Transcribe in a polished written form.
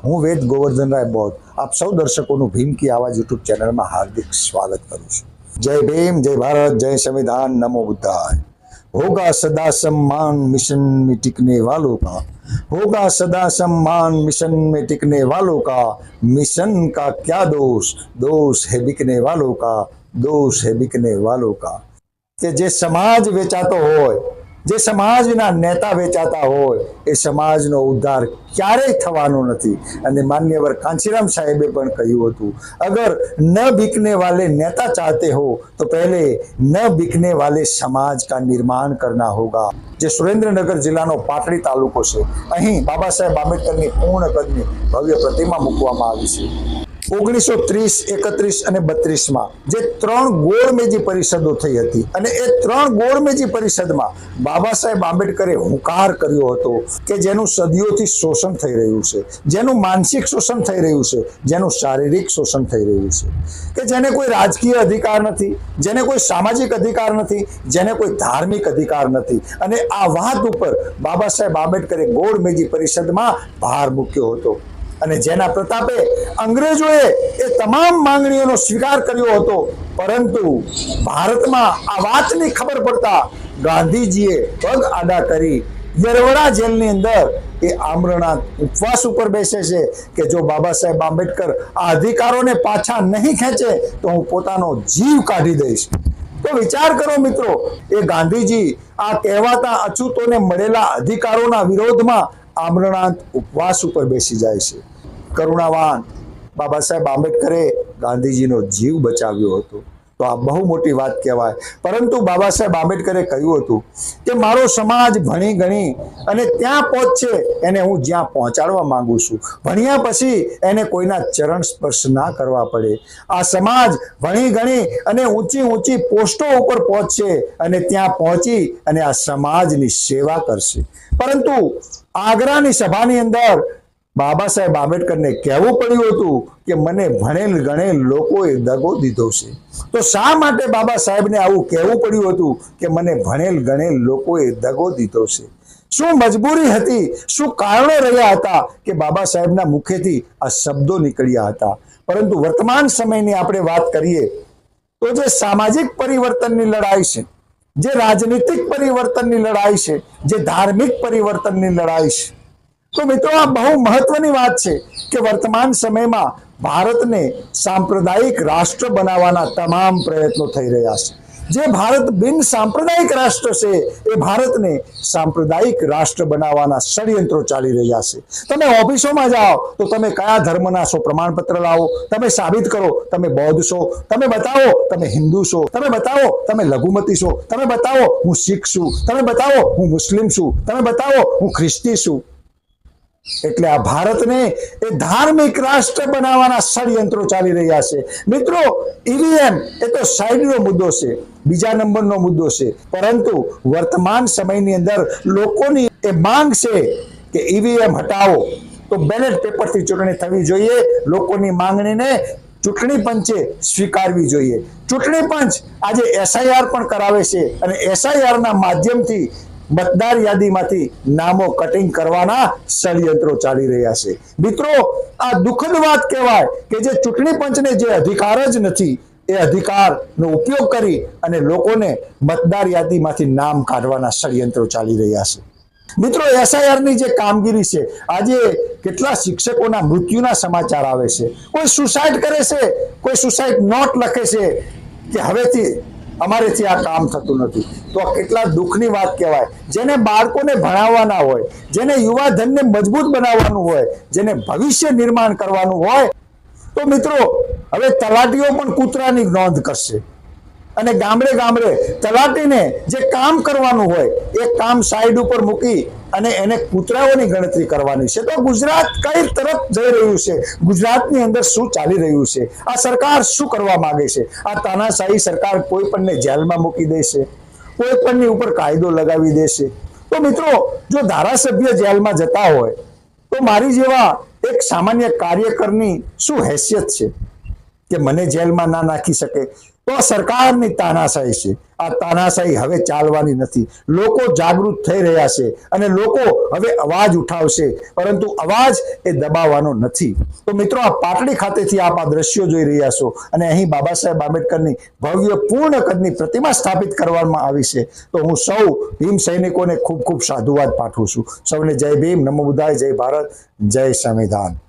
હું વેદ ગોवर्धनराय बौद्ध आप सौ दर्शकों भीम की आवाज यूट्यूब चैनल में हार्दिक स्वागत करूँ छूं। जय भीम, जय भारत, जय संविधान, नमो बुद्धाय। होगा सदा सम्मान मिशन में टिकने वालों का, होगा सदा सम्मान मिशन में टिकने वालों का। मिशन का क्या दोष, दोष है बिकने वालों का, दोष है बिकने वालों का। કે જે સમાજ વેચાતો હોય, જે સમાજના નેતા વેચાતા હોય, એ સમાજનો ઉદ્ધાર ક્યારેય થવાનો નથી। અને માન્યवर કાंचीराम साहेबे પણ કહ્યું હતું, अगर न बिकने वाले नेता चाहते हो तो पहले न बिकने वाले समाज का निर्माण करना होगा। જે સુરેન્દ્રનગર જિલ્લાનો પાટડી તાલુકો છે, અહીં બાબા સાહેબ આંબેડકરની પૂર્ણ કદની ભવ્ય પ્રતિમા મૂકવામાં આવી છે। 1930, 31 અને 32 માં જે 3 ગોળમેજી પરિષદો થઈ હતી અને એ 3 ગોળમેજી પરિષદમાં બાબા સાહેબ આંબેડકરે હુંકાર કર્યો હતો કે જેનું સદીઓથી શોષણ થઈ રહ્યું છે, જેનું માનસિક શોષણ થઈ રહ્યું છે, જેનું શારીરિક શોષણ થઈ રહ્યું છે, કે જેને કોઈ રાજકીય અધિકાર નથી, જેને કોઈ સામાજિક અધિકાર નથી, જેને કોઈ ધાર્મિક અધિકાર નથી। અને આ વાત ઉપર બાબા સાહેબ આંબેડકરે ગોળમેજી પરિષદમાં ભાર મૂક્યો હતો અને જેના પ્રતાપે અંગ્રેજોએ એ તમામ માંગણીઓનો સ્વીકાર કર્યો હતો। પરંતુ ભારતમાં આ વાતની ખબર પડતા ગાંધીજીએ પગ આડા કરી યરવડા જેલની અંદર એ આમરણાંત ઉપવાસ ઉપર બેસે છે કે જો બાબા સાહેબ આંબેડકર આ અધિકારોને પાછા નહીં ખેંચે તો હું પોતાનો જીવ કાઢી દઈશ। તો વિચાર કરો મિત્રો, એ ગાંધીજી આ કહેવાતા અછૂતોને મળેલા અધિકારોના વિરોધમાં આમરણાંત ઉપવાસ ઉપર બેસી જાય છે। કરુણાવાન બાબા સાહેબ આંબેડકરે ગાંધીજીનો જીવ બચાવ્યો હતો, તો આ બહુ મોટી વાત કહેવાય। પરંતુ બાબા સાહેબ આંબેડકરે કહ્યું હતું કે મારો સમાજ ભણી ગણી અને ત્યાં પહોંચશે એને હું જ્યાં પહોંચાડવા માંગુ છું, ભણ્યા પછી એને કોઈના ચરણ સ્પર્શ ના કરવા પડે। આ સમાજ ભણી ગણી અને ઊંચી ઊંચી પોસ્ટો ઉપર પહોંચશે અને ત્યાં પહોંચી અને આ સમાજની સેવા કરશે। પરંતુ આગ્રાની સભાની અંદર બાબા સાહેબ આંબેડકરને કહેવું પડ્યું હતું કે મને ભણેલ ગણેલ લોકોએ દગો દીધો છે। તો શા માટે બાબા સાહેબને આવું કહેવું પડ્યું હતું કે મને ભણેલ ગણેલ લોકોએ દગો દીધો છે? શું મજબૂરી હતી, શું કારણો રહ્યા હતા કે બાબા સાહેબના મુખેથી આ શબ્દો નીકળ્યા હતા? પરંતુ વર્તમાન સમયની આપણે વાત કરીએ તો જે સામાજિક પરિવર્તનની લડાઈ છે, જે રાજનીતિક પરિવર્તનની લડાઈ છે, જે ધાર્મિક પરિવર્તનની લડાઈ છે, તો મિત્રો આ બહુ મહત્વની વાત છે કે વર્તમાન સમયમાં ભારતને સાંપ્રદાયિક રાષ્ટ્ર બનાવવાના તમામ પ્રયત્નો થઈ રહ્યા છે। જે ભારત બિન સાંપ્રદાયિક રાષ્ટ્ર છે એ ભારતને સાંપ્રદાયિક રાષ્ટ્ર બનાવવાના ષડયંત્રો ચાલી રહ્યા છે। તમે ઓફિસોમાં જાઓ તો તમે કયા ધર્મના છો પ્રમાણપત્ર લાવો, તમે સાબિત કરો તમે બૌદ્ધ છો, તમે બતાવો તમે હિન્દુ છો, તમે બતાવો તમે લઘુમતી છો, તમે બતાવો હું શીખ છું, તમે બતાવો હું મુસ્લિમ છું, તમે બતાવો હું ખ્રિસ્તી છું। એટલે આ ભારતને એ ધાર્મિક રાષ્ટ્ર બનાવવાના ષડયંત્રો ચાલી રહ્યા છે। મિત્રો, ઈવીએમ એ તો સાઈડનો મુદ્દો છે, બીજા નંબરનો મુદ્દો છે, પરંતુ વર્તમાન સમયની અંદર લોકોની એ માંગ છે કે ઈવીએમ હટાવો તો બેલેટ પેપરથી ચૂંટણી થવી જોઈએ। લોકોની માંગણીને ચૂંટણી પંચે સ્વીકારવી જોઈએ। ચૂંટણી પંચ આજે એસઆઈઆર પણ કરાવે છે અને એસઆઈઆરના માધ્યમથી मतदार यादीमांथी नामो कटिंग करवाना षड्यंत्रो चाली रह्या छे। मित्रों, आ दुखद बात कहेवाय के जे चूंटणी पंचने जे अधिकार ज नथी ए अधिकारनो उपयोग करी अने लोकोने मतदार यादीमांथी नाम काढवाना षड्यंत्रो चाली रह्या छे। मित्रों, एसआईआर नी जे कामगीरी छे, आजे केटला शिक्षकोना मृत्युना समाचार आवे छे। कोई सुसाइड करे छे, कोई सुसाइड नोट लखे छे के हवेथी અમારેથી આ કામ થતું નથી। તો આ કેટલા દુઃખની વાત કહેવાય। જેને બાળકોને ભણાવવાના હોય, જેને યુવાધનને મજબૂત બનાવવાનું હોય, જેને ભવિષ્ય નિર્માણ કરવાનું હોય, તો મિત્રો હવે તલાટીઓ પણ કૂતરાની નોંધ કરશે અને ગામડે ગામડે તલાટીને જે કામ કરવાનું હોય એ કામ સાઈડ ઉપર મૂકી અને એને કૂતરાઓની ગણતરી કરવાની છે। તો ગુજરાત કઈ તરફ જઈ રહ્યું છે, ગુજરાતની અંદર શું ચાલી રહ્યું છે, આ સરકાર શું કરવા માંગે છે? આ તાનાશાહી સરકાર કોઈ પણને જેલમાં મૂકી દેશે, કોઈ પણની ઉપર કાયદો લગાવી દેશે। તો મિત્રો, જો ધારાસભ્ય જેલમાં જતા હોય તો મારી જેવા એક સામાન્ય કાર્યકરની શું હેસિયત છે કે મને જેલમાં ના નાખી શકે? તો આ સરકારની તાનાશાહી છે. આ તાનાશાહી હવે ચાલવાની નથી. લોકો જાગૃત થઈ રહ્યા છે અને લોકો હવે અવાજ ઉઠાવશે, પરંતુ અવાજ એ દબાવવાનો નથી. તો મિત્રો, આ પાટડી ખાતેથી આપ આ દ્રશ્યો જોઈ રહ્યા છો અને અહીં બાબા સાહેબ આંબેડકરની ભવ્ય પૂર્ણ કદની પ્રતિમા સ્થાપિત કરવામાં આવી છે. તો હું સૌ ભીમ સૈનિકોને ખૂબ ખૂબ સાધુવાદ પાઠવું છું. સૌને જય ભીમ, નમો બુદ્ધાય, જય ભારત, જય સંવિધાન.